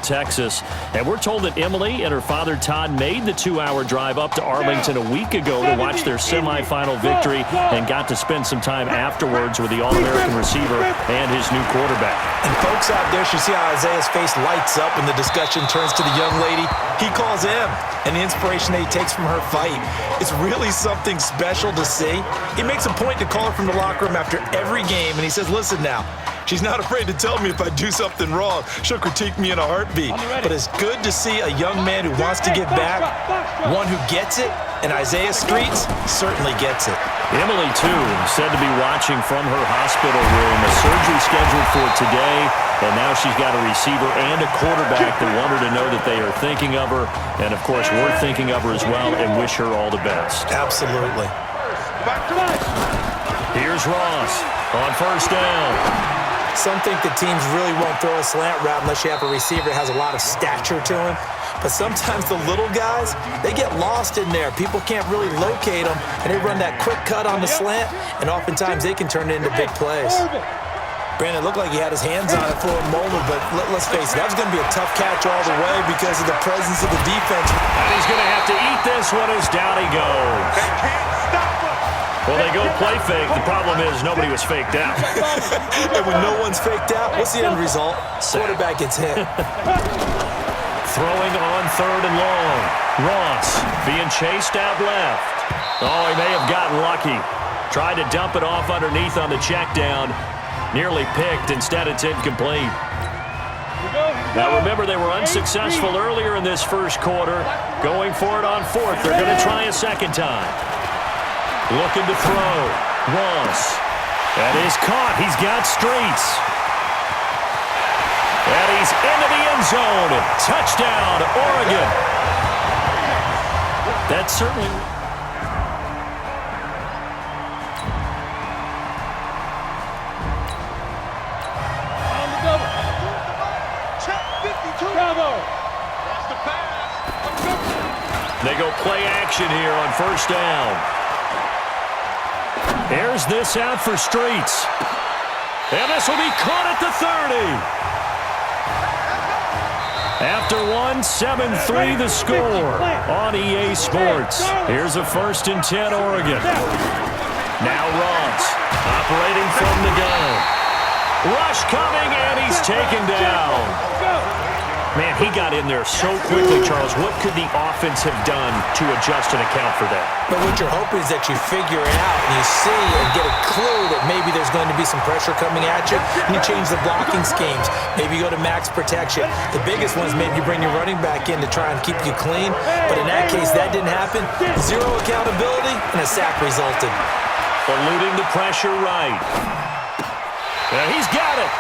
Texas. And we're told that Emily and her father Todd made the 2-hour drive up to Arlington a week ago to watch their semifinal victory and got to spend some time afterwards with the All-American receiver and his new quarterback. And folks out there should see how Isaiah's face lights up when the discussion turns to the young lady he calls him and the inspiration that he takes from her fight. It's really something special to see. He makes a point to call her from the locker room after every game, and he says, listen now, she's not afraid to tell me if I do something wrong. She'll critique me in a heartbeat. But it's good to see a young man who wants to give back, one who gets it, and Isaiah Streets certainly gets it. Emily, too, said to be watching from her hospital room. A surgery scheduled for today, and now she's got a receiver and a quarterback that want her to know that they are thinking of her. And, of course, we're thinking of her as well and wish her all the best. Absolutely. Here's Ross on first down. Some think the teams really won't throw a slant route unless you have a receiver that has a lot of stature to him. But sometimes the little guys, they get lost in there. People can't really locate them, and they run that quick cut on the slant, and oftentimes they can turn it into big plays. Brandon, looked like he had his hands on it for a moment, but let's face it, that was going to be a tough catch all the way because of the presence of the defense. And he's going to have to eat this one as down he goes. Well, they go play fake. The problem is nobody was faked out. And when no one's faked out, what's the end result? Quarterback gets hit. Throwing on third and long. Ross being chased out left. Oh, he may have gotten lucky. Tried to dump it off underneath on the check down. Nearly picked. Instead, it's incomplete. Now, remember, they were unsuccessful earlier in this first quarter. Going for it on fourth. They're going to try a second time. Looking to throw. Ross. That is caught. He's got Streets. And he's into the end zone. Touchdown, Oregon. That's certainly... On the double. Check 52. Bravo. That's the pass. They go play action here on first down. Here's this out for Streets. And this will be caught at the 30. After one, 7-3 the score on EA Sports. Here's a 1st and 10 Oregon. Now Ross operating from the gun. Rush coming, and he's taken down. Man, he got in there so quickly, Charles. What could the offense have done to adjust and account for that? But what you're hoping is that you figure it out and you see and get a clue that maybe there's going to be some pressure coming at you, and you change the blocking schemes. Maybe you go to max protection. The biggest one is maybe you bring your running back in to try and keep you clean. But in that case, that didn't happen. Zero accountability, and a sack resulted. Eluding the pressure right. Now he's got it.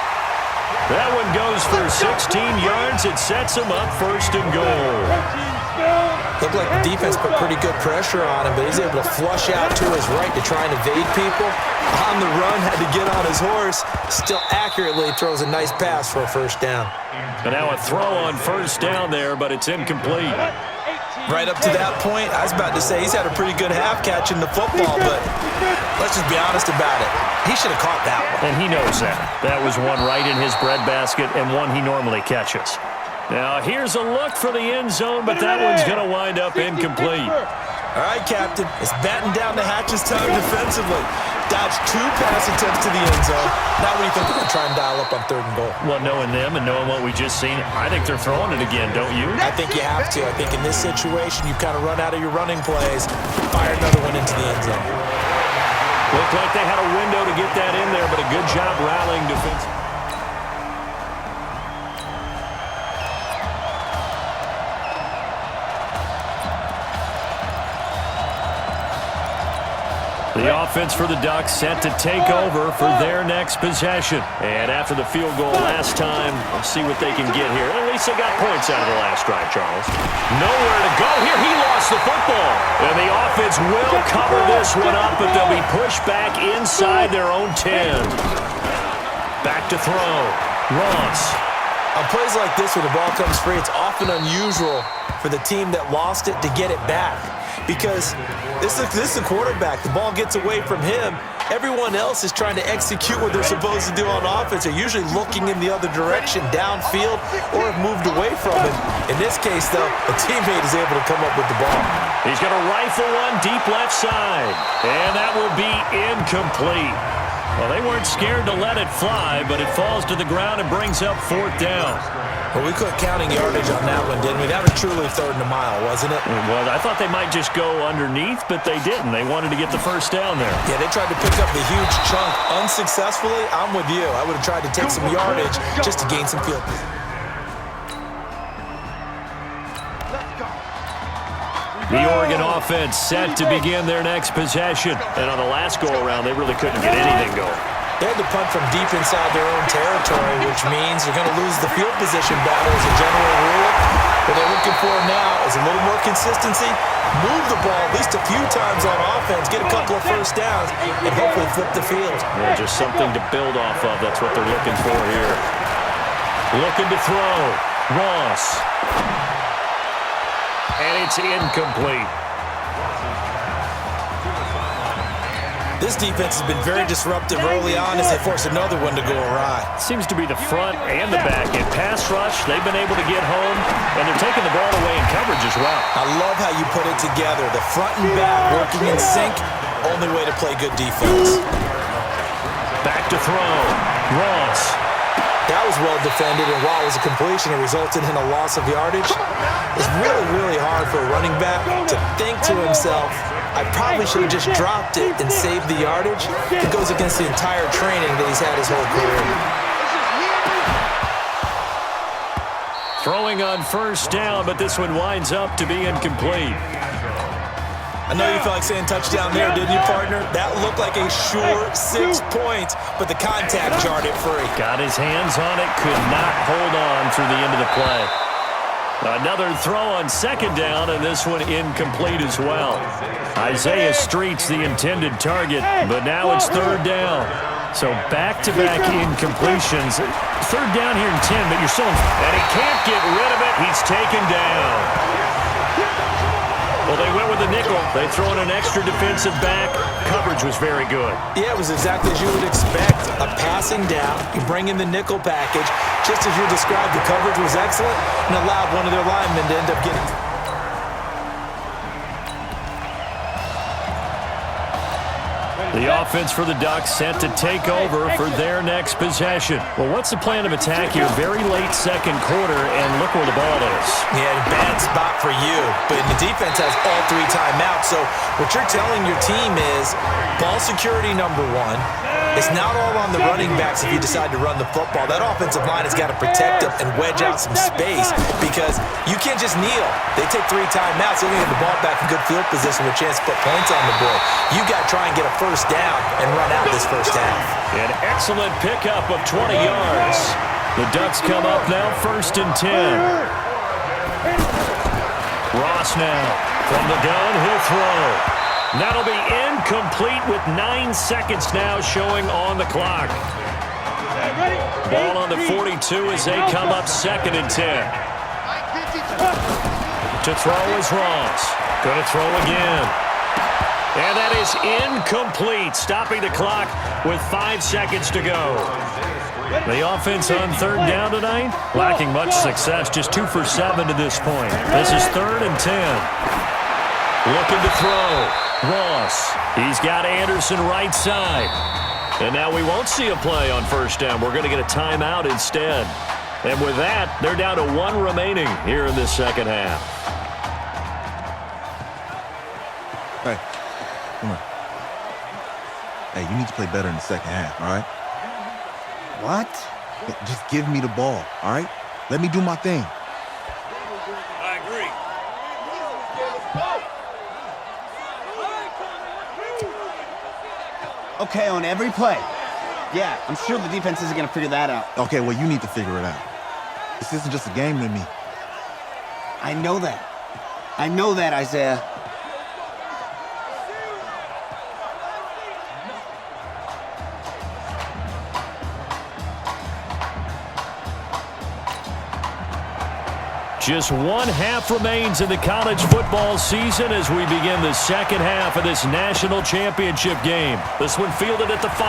That one goes for 16 yards. It sets him up 1st and goal. Looked like the defense put pretty good pressure on him, but he's able to flush out to his right to try and evade people. On the run, had to get on his horse. Still accurately throws a nice pass for a 1st down. And now a throw on 1st down there, but it's incomplete. Right up to that point, I was about to say he's had a pretty good half catching the football, but let's just be honest about it. He should have caught that one. And he knows that. That was one right in his breadbasket and one he normally catches. Now, here's a look for the end zone, but that one's going to wind up incomplete. All right, Captain. It's batten down the hatches time defensively. Dodged 2 pass attempts to the end zone. Now what do you think they're going to try and dial up on 3rd and goal? Well, knowing them and knowing what we just seen, I think they're throwing it again, don't you? I think you have to. I think in this situation, you've kind of run out of your running plays. Fire another one into the end zone. Looked like they had a window to get that in there, but a good job rallying defense. The offense for the Ducks set to take over for their next possession. And after the field goal last time, we'll see what they can get here. At least they got points out of the last drive, Charles. Nowhere to go here. He lost the football. And the offense will cover this one up, but they'll be pushed back inside their own 10. Back to throw. Ross. On plays like this, when the ball comes free, it's often unusual for the team that lost it to get it back. Because this is the quarterback. The ball gets away from him. Everyone else is trying to execute what they're supposed to do on offense. They're usually looking in the other direction, downfield, or have moved away from it. In this case, though, a teammate is able to come up with the ball. He's going to rifle one deep left side, and that will be incomplete. Well, they weren't scared to let it fly, but it falls to the ground and brings up 4th down. Well, we quit counting yardage on that one, didn't we? That was truly 3rd and a mile, wasn't it? It was. I thought they might just go underneath, but they didn't. They wanted to get the 1st down there. Yeah, they tried to pick up the huge chunk unsuccessfully. I'm with you. I would have tried to take some yardage just to gain some field position. The Oregon offense set to begin their next possession. And on the last go-around, they really couldn't get anything going. They had to punt from deep inside their own territory, which means they're going to lose the field position battle as a general rule. What they're looking for now is a little more consistency, move the ball at least a few times on offense, get a couple of 1st downs, and hopefully flip the field. Yeah, just something to build off of. That's what they're looking for here. Looking to throw. Ross. And it's incomplete. This defense has been very disruptive early on as they force another one to go awry. Seems to be the front and the back. In pass rush, they've been able to get home, and they're taking the ball away in coverage as well. I love how you put it together. The front and back working in sync, only way to play good defense. Back to throw. Ross. That was well defended, and while it was a completion, it resulted in a loss of yardage. It's really, really hard for a running back to think to himself, I probably should have just dropped it and saved the yardage. It goes against the entire training that he's had his whole career. Throwing on 1st down, but this one winds up to be incomplete. I know you felt like saying touchdown there, didn't you, partner? That looked like a sure 6 points, but the contact jarred it free. Got his hands on it, could not hold on through the end of the play. Another throw on 2nd down, and this one incomplete as well. Isaiah Street's the intended target, but now it's 3rd down. So back-to-back incompletions. 3rd down here in 10, but you're still in. And he can't get rid of it. He's taken down. Well, they went with the nickel. They throw in an extra defensive back. Coverage was very good. Yeah, it was exactly as you would expect. A passing down. You bring in the nickel package. Just as you described, the coverage was excellent and allowed one of their linemen to end up getting. The offense for the Ducks set to take over for their next possession. Well, what's the plan of attack here? Very late 2nd quarter, and look where the ball is. Yeah, bad spot for you, but the defense has all 3 timeouts. So what you're telling your team is ball security number 1. It's not all on the running backs if you decide to run the football. That offensive line has got to protect them and wedge out some space because you can't just kneel. They take 3 timeouts. They're going to get the ball back in good field position with a chance to put points on the board. You got to try and get a 1st down and run out this 1st half. An excellent pickup of 20 yards. The Ducks come up now 1st and 10. Ross now from the gun. He'll throw. That'll be incomplete with 9 seconds now showing on the clock. Ball on the 42 as they come up 2nd and 10. To throw is Ross. Going to throw again. And that is incomplete, stopping the clock with 5 seconds to go. The offense on 3rd down tonight, lacking much success, just 2 for 7 to this point. This is 3rd and 10. Looking to throw. Ross. He's got Anderson right side. And now we won't see a play on 1st down. We're going to get a timeout instead. And with that, they're down to 1 remaining here in this 2nd half. Hey, come on. Hey, you need to play better in the 2nd half, all right? What? Just give me the ball, all right? Let me do my thing. I agree. Okay, on every play. Yeah, I'm sure the defense isn't going to figure that out. Okay, well, you need to figure it out. This isn't just a game to me. I know that. I know that, Isaiah. Just one half remains in the college football season as we begin the second half of this national championship game. This one fielded at the 5.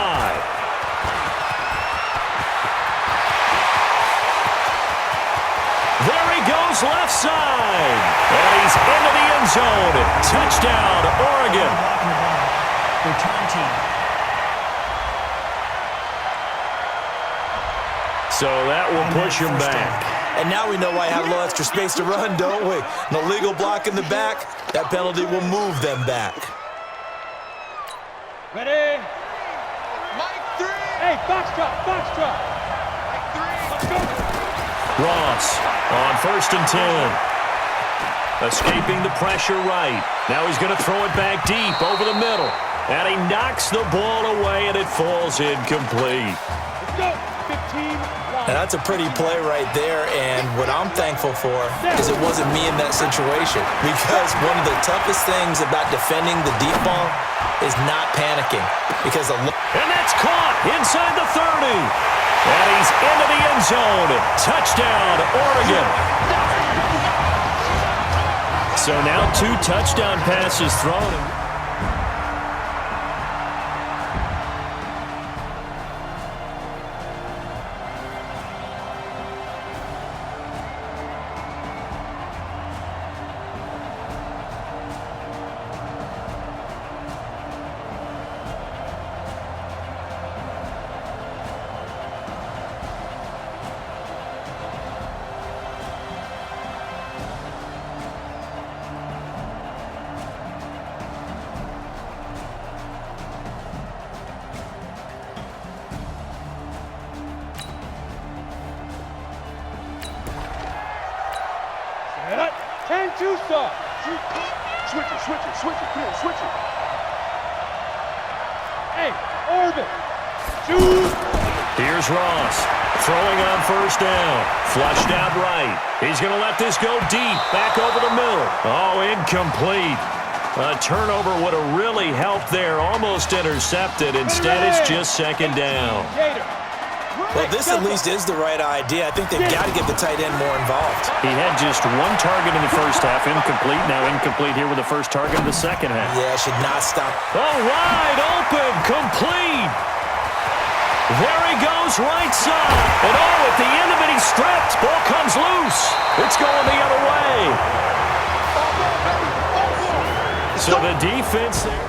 There he goes, left side. And he's into the end zone. Touchdown, Oregon. Return team. So that will push him back. And now we know why I have a little extra space to run, don't we? An illegal block in the back. That penalty will move them back. Ready? Mike 3. Hey, box drop, box drop. Mike 3. Let's go. Ross on 1st and 10. Escaping the pressure right. Now he's going to throw it back deep over the middle. And he knocks the ball away, and it falls incomplete. Let's go. 15. And that's a pretty play right there, and what I'm thankful for is it wasn't me in that situation, because one of the toughest things about defending the deep ball is not panicking, because and that's caught inside the 30, and he's into the end zone. Touchdown, Oregon. So now 2 touchdown passes thrown. Set up. 10-2 stop. Switch it, switch it, switch it. Come on, switch it. Hey, orbit. Shoot. Here's Ross throwing on 1st down. Flushed out right. He's going to let this go deep. Back over the middle. Oh, incomplete. A turnover would have really helped there. Almost intercepted. Instead, it's just 2nd down. Well, this at least is the right idea. I think they've got to get the tight end more involved. He had just 1 target in the first half. Incomplete. Now incomplete here with the first target in the second half. Yeah, should not stop. Oh, wide open. Complete. There he goes, right side. And oh, at the end of it, he stripped. Ball comes loose. It's going the other way. So the defense there.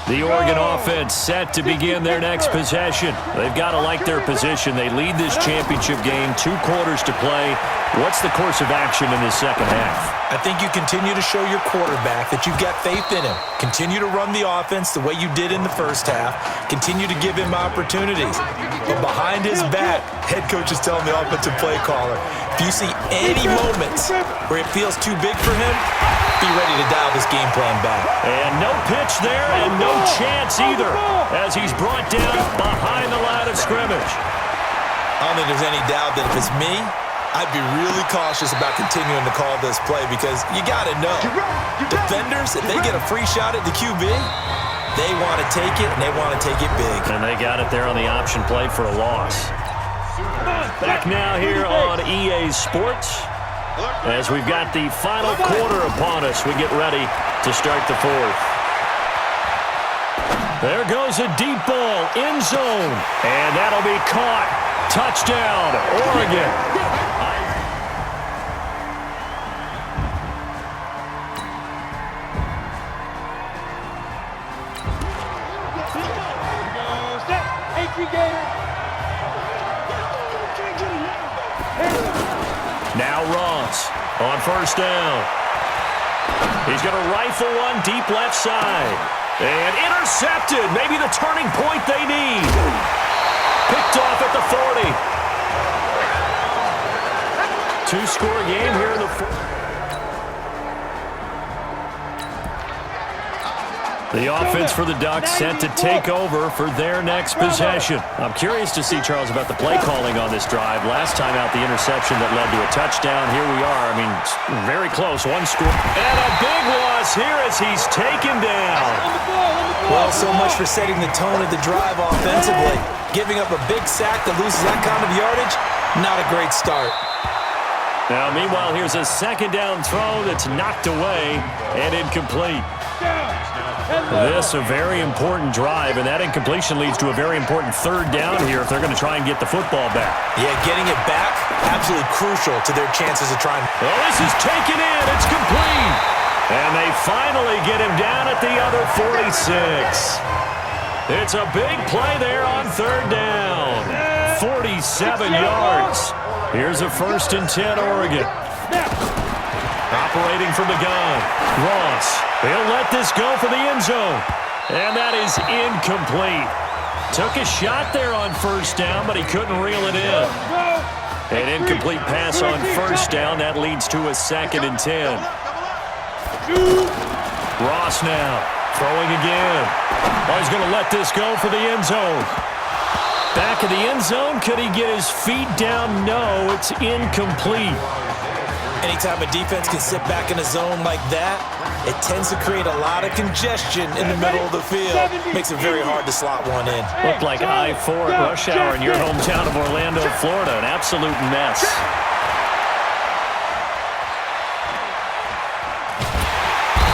The Oregon offense set to begin their next possession. They've got to like their position. They lead this championship game, 2 quarters to play. What's the course of action in this second half? I think you continue to show your quarterback that you've got faith in him. Continue to run the offense the way you did in the first half. Continue to give him opportunities. But behind his back, head coach is telling the offensive play caller, if you see any moments where it feels too big for him, be ready to dial this game plan back. And no pitch there and no chance either as he's brought down behind the line of scrimmage. I don't think there's any doubt that if it's me, I'd be really cautious about continuing to call this play because you got to know, defenders, if they get a free shot at the QB, they want to take it, and they want to take it big. And they got it there on the option play for a loss. Back now here on EA Sports. As we've got the final quarter upon us, we get ready to start the 4th. There goes a deep ball, end zone, and that'll be caught. Touchdown, Oregon. Now Ross on 1st down. He's going to rifle one deep left side. And intercepted. Maybe the turning point they need. Picked off at the 40. 2-score game here in the 4th. The offense for the Ducks set to take over for their next possession. I'm curious to see, Charles, about the play calling on this drive. Last time out, the interception that led to a touchdown. Here we are. I mean, very close. One score. And a big loss here as he's taken down. Well, so much for setting the tone of the drive offensively. Giving up a big sack that loses that kind of yardage, not a great start. Now, meanwhile, here's a second down throw that's knocked away and incomplete. This a very important drive, and that incompletion leads to a very important third down here if they're going to try and get the football back. Yeah, getting it back, absolutely crucial to their chances of trying. Well, this is taken in. It's complete. And they finally get him down at the other 46. It's a big play there on third down. 47 yards. Here's a 1st and 10, Oregon. Operating from the gun. Ross. He'll let this go for the end zone. And that is incomplete. Took a shot there on first down, but he couldn't reel it in. An incomplete pass on first down. That leads to a 2nd and 10. Ross now. Throwing again. Oh, he's going to let this go for the end zone. Back of the end zone. Could he get his feet down? No, it's incomplete. Anytime a defense can sit back in a zone like that, it tends to create a lot of congestion in the middle of the field. Makes it very hard to slot one in. Looked like I-4 at rush hour in your hometown of Orlando, Florida. An absolute mess.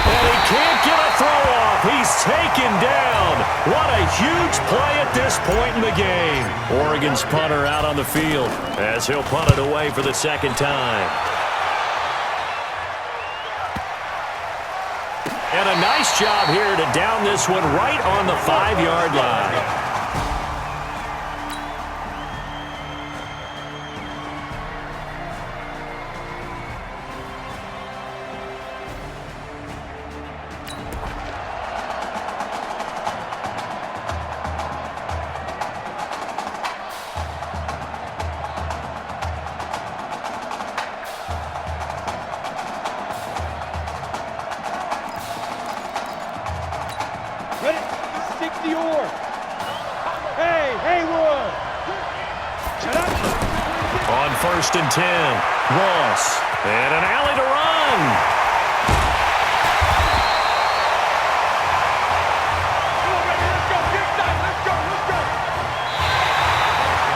And he can't get a throw off. He's taken down. What a huge play at this point in the game. Oregon's punter out on the field as he'll punt it away for the second time. And a nice job here to down this one right on the 5-yard line. On 1st and 10, Ross, and an alley to run.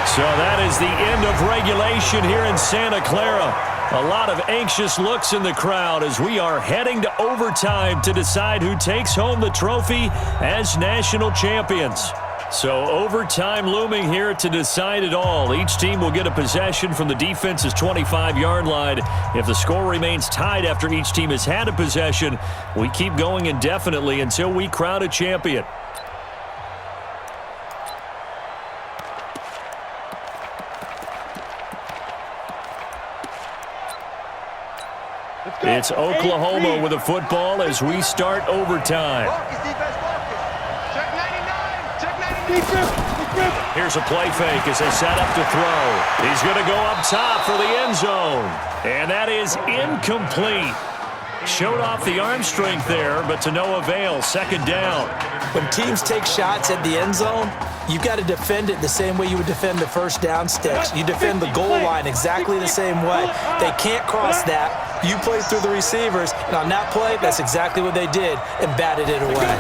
So that is the end of regulation here in Santa Clara. A lot of anxious looks in the crowd as we are heading to overtime to decide who takes home the trophy as national champions. So overtime looming here to decide it all. Each team will get a possession from the defense's 25-yard line. If the score remains tied after each team has had a possession, we keep going indefinitely until we crown a champion. It's Oklahoma with a football as we start overtime. Here's a play fake as they set up to throw. He's going to go up top for the end zone. And that is incomplete. Showed off the arm strength there, but to no avail. Second down. When teams take shots at the end zone, you got to defend it the same way you would defend the first down sticks. You defend the goal line exactly the same way. They can't cross that. You play through the receivers, and on that play, that's exactly what they did and batted it away.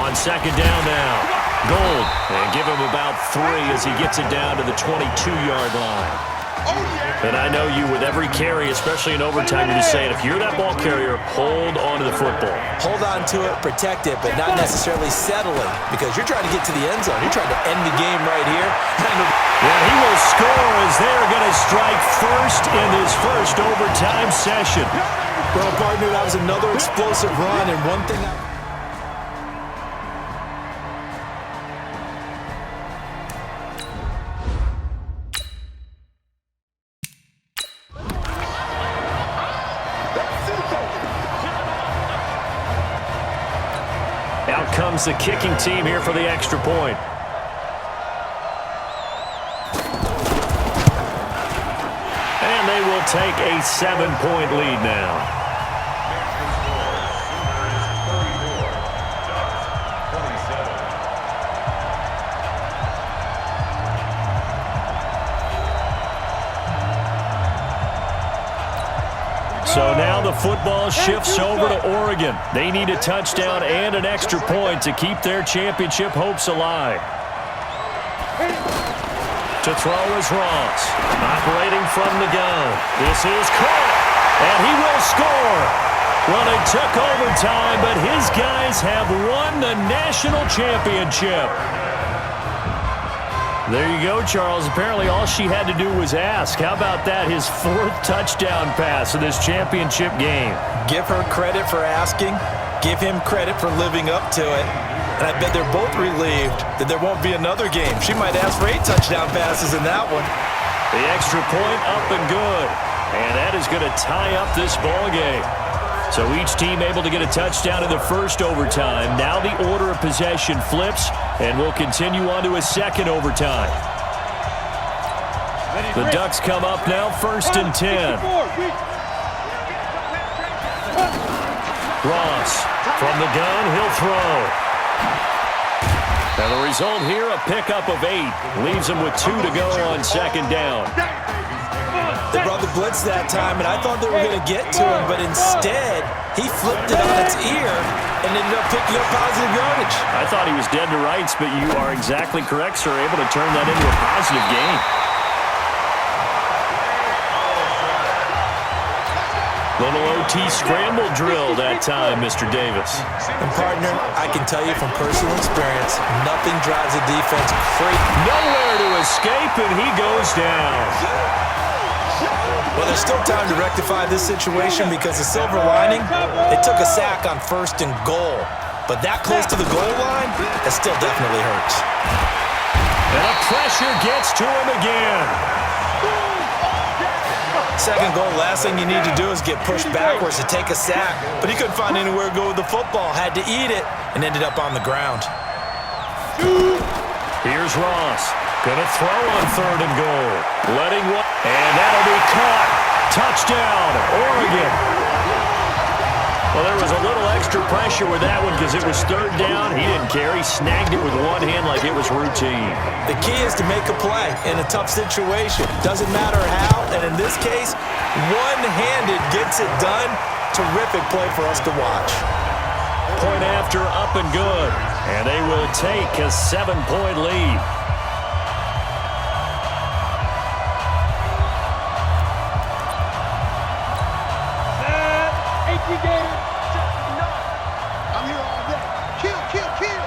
On second down now. Gold, and give him about 3 as he gets it down to the 22-yard line. And I know you, with every carry, especially in overtime, you're just saying, if you're that ball carrier, hold on to the football. Hold on to it, protect it, but not necessarily settling, because you're trying to get to the end zone. You're trying to end the game right here. And he will score as they're going to strike first in this first overtime session. Well, partner, that was another explosive run, and one thing Out comes the kicking team here for the extra point. And they will take a 7-point lead now. So now the football shifts over to Oregon. They need a touchdown and an extra point to keep their championship hopes alive. To throw is Ross. Operating from the gun. This is caught. And he will score. Well, it took overtime, but his guys have won the national championship. There you go, Charles. Apparently all she had to do was ask. How about that? His 4th touchdown pass in this championship game. Give her credit for asking. Give him credit for living up to it. And I bet they're both relieved that there won't be another game. She might ask for 8 touchdown passes in that one. The extra point up and good. And that is going to tie up this ball game. So each team able to get a touchdown in the first overtime. Now the order of possession flips, and we'll continue on to a second overtime. The Ducks come up now, 1st and 10. Ross from the gun, he'll throw. Now the result here, a pickup of 8. Leaves him with 2 to go on 2nd down. They brought the blitz that time, and I thought they were going to get to him, but instead, he flipped it on its ear and ended up picking up positive yardage. I thought he was dead to rights, but you are exactly correct, sir. Able to turn that into a positive gain. Little OT scramble drill that time, Mr. Davis. And, partner, I can tell you from personal experience, nothing drives a defense crazy. Nowhere to escape, and he goes down. Well, there's still time to rectify this situation because the silver lining, they took a sack on 1st and goal. But that close to the goal line, that still definitely hurts. And the pressure gets to him again. 2nd goal, last thing you need to do is get pushed backwards to take a sack. But he couldn't find anywhere to go with the football, had to eat it, and ended up on the ground. Here's Ross. Gonna throw on 3rd and goal. Letting one. And that'll be caught. Touchdown, Oregon. Well, there was a little extra pressure with that one because it was 3rd down. He didn't care. He snagged it with one hand like it was routine. The key is to make a play in a tough situation. Doesn't matter how, and in this case, one-handed gets it done. Terrific play for us to watch. Point after, up and good. And they will take a 7-point lead. I'm here all day. Kill, kill, kill.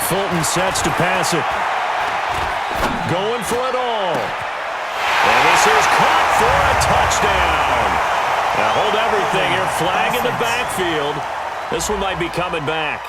Fulton sets to pass it. Going for it all. And this is caught for a touchdown. Now hold everything here. Flag in the backfield. This one might be coming back.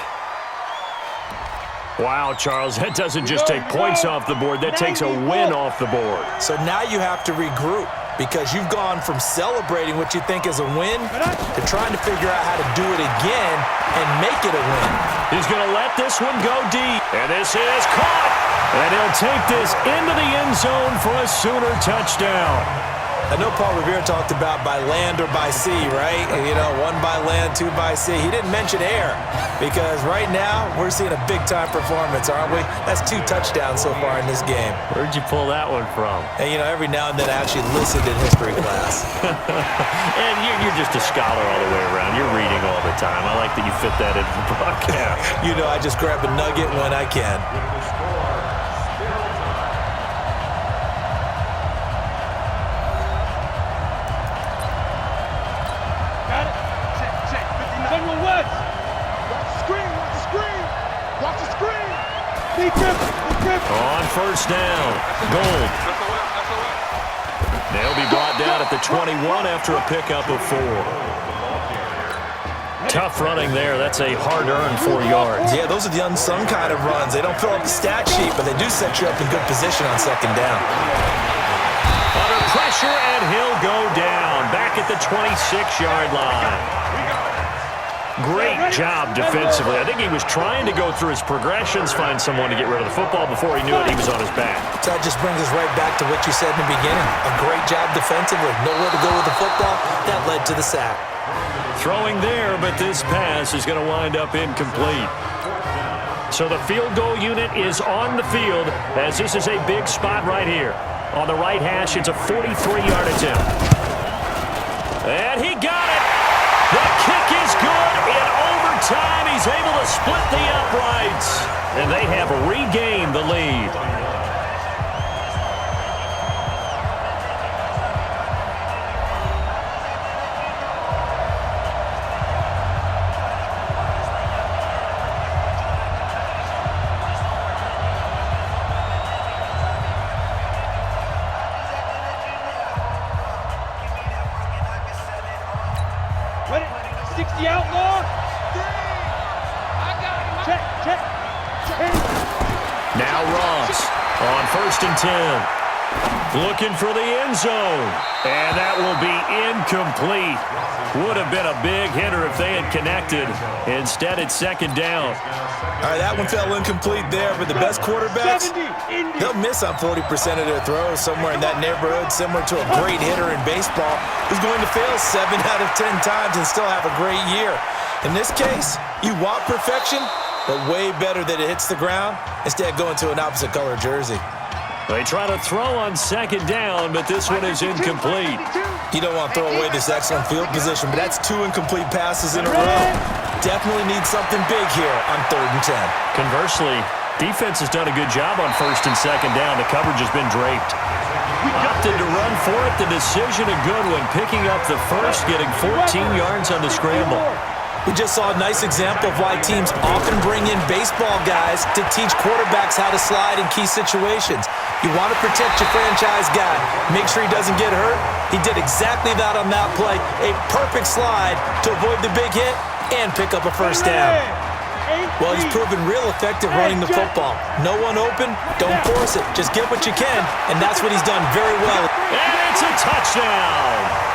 Wow, Charles, that doesn't just take points off the board. That takes a win off the board. So now you have to regroup because you've gone from celebrating what you think is a win to trying to figure out how to do it again and make it a win. He's going to let this one go deep. And this is caught. And he'll take this into the end zone for a Sooner touchdown. I know Paul Revere talked about by land or by sea, right? You know, 1 by land, 2 by sea. He didn't mention air because right now we're seeing a big-time performance, aren't we? That's 2 touchdowns so far in this game. Where'd you pull that one from? And, you know, every now and then I actually listened in history class. And you're just a scholar all the way around. You're reading all the time. I like that you fit that into the broadcast. You know, I just grab a nugget when I can. On 1st down, Gold. They'll be brought down at the 21 after a pickup of 4. Tough running there. That's a hard-earned 4 yards. Yeah, those are the unsung kind of runs. They don't fill up the stat sheet, but they do set you up in good position on 2nd down. Under pressure, and he'll go down. Back at the 26-yard line. Great job defensively. I think he was trying to go through his progressions, find someone to get rid of the football. Before he knew it, he was on his back. That just brings us right back to what you said in the beginning. A great job defensively. Nowhere to go with the football. That led to the sack. Throwing there, but this pass is going to wind up incomplete. So the field goal unit is on the field as this is a big spot right here. On the right hash, it's a 43-yard attempt. And he got it. The kick is good. In overtime, he's able to split the uprights. And they have regained the lead. Now Ross on 1st and 10. Looking for the end zone. And that will be incomplete. Would have been a big hitter if they had connected. Instead, it's 2nd down. All right, that one fell incomplete there, but the best quarterbacks, they'll miss on 40% of their throws somewhere in that neighborhood, similar to a great hitter in baseball who's going to fail 7 out of 10 times and still have a great year. In this case, you want perfection, but way better that it hits the ground instead of going to an opposite color jersey. They try to throw on 2nd down, but this one is incomplete. You don't want to throw away this excellent field position, but that's 2 incomplete passes in a row. Definitely need something big here on 3rd and 10. Conversely, defense has done a good job on 1st and 2nd down. The coverage has been draped. Opted to run for it. The decision a good one. Picking up the first, getting 14 yards on the scramble. We just saw a nice example of why teams often bring in baseball guys to teach quarterbacks how to slide in key situations. You want to protect your franchise guy. Make sure he doesn't get hurt. He did exactly that on that play. A perfect slide to avoid the big hit and pick up a first down. Well, he's proven real effective running the football. No one open, don't force it. Just get what you can, and that's what he's done very well. And it's a touchdown.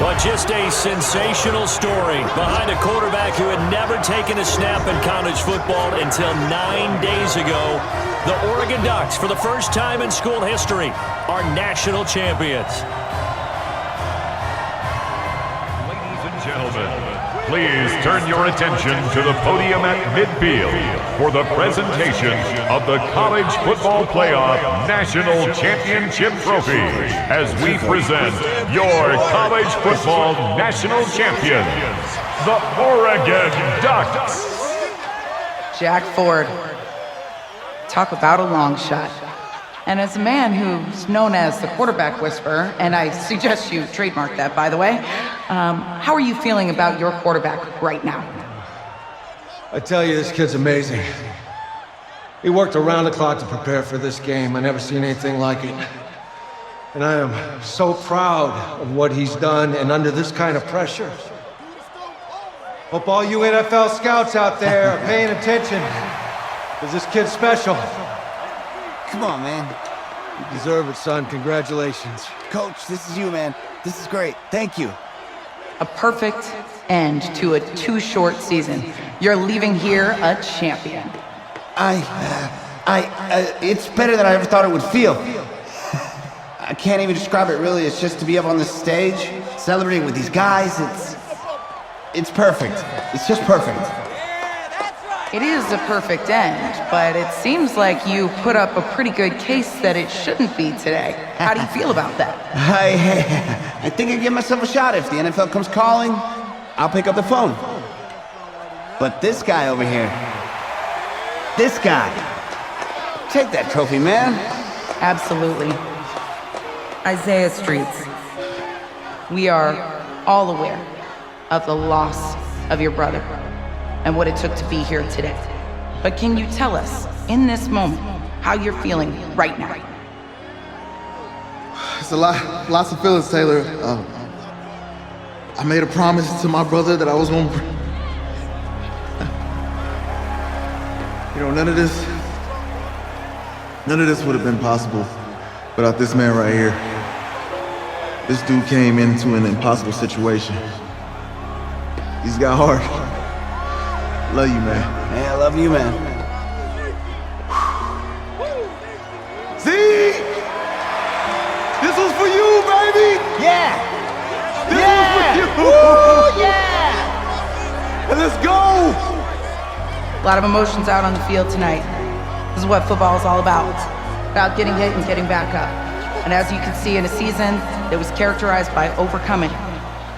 But just a sensational story behind a quarterback who had never taken a snap in college football until 9 days ago. The Oregon Ducks, for the first time in school history, are national champions. Ladies and gentlemen, please turn your attention to the podium at midfield for the presentation of the College Football Playoff National Championship Trophy as we present your college football national champions, the Oregon Ducks. Jack Ford. Talk about a long shot. And as a man who's known as the quarterback whisperer, and I suggest you trademark that, by the way, how are you feeling about your quarterback right now? I tell you, this kid's amazing. He worked around the clock to prepare for this game. I never seen anything like it. And I am so proud of what he's done, and under this kind of pressure. Hope all you NFL scouts out there are paying attention, because this kid's special. Come on, man. You deserve it, son. Congratulations. Coach, this is you, man. This is great. Thank you. A perfect end to a too short season. You're leaving here a champion. It's better than I ever thought it would feel. I can't even describe it, really. It's just to be up on this stage, celebrating with these guys. It's perfect. It's just perfect. It is a perfect end, but it seems like you put up a pretty good case that it shouldn't be today. How do you feel about that? I think I give myself a shot. If the NFL comes calling, I'll pick up the phone. But this guy over here, this guy, take that trophy, man. Absolutely. Isaiah Streets, we are all aware of the loss of your brother and what it took to be here today. But can you tell us, in this moment, how you're feeling right now? It's lots of feelings, Taylor. I made a promise to my brother that I was going to... none of this would have been possible without this man right here. This dude came into an impossible situation. He's got heart. Love you, man. Hey, I love you, man. See? This was for you, baby! Yeah! This was for you! Woo, yeah! And let's go! A lot of emotions out on the field tonight. This is what football is all about getting hit and getting back up. And as you can see, in a season that was characterized by overcoming,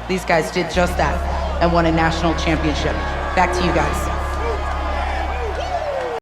these guys did just that and won a national championship. Back to you guys.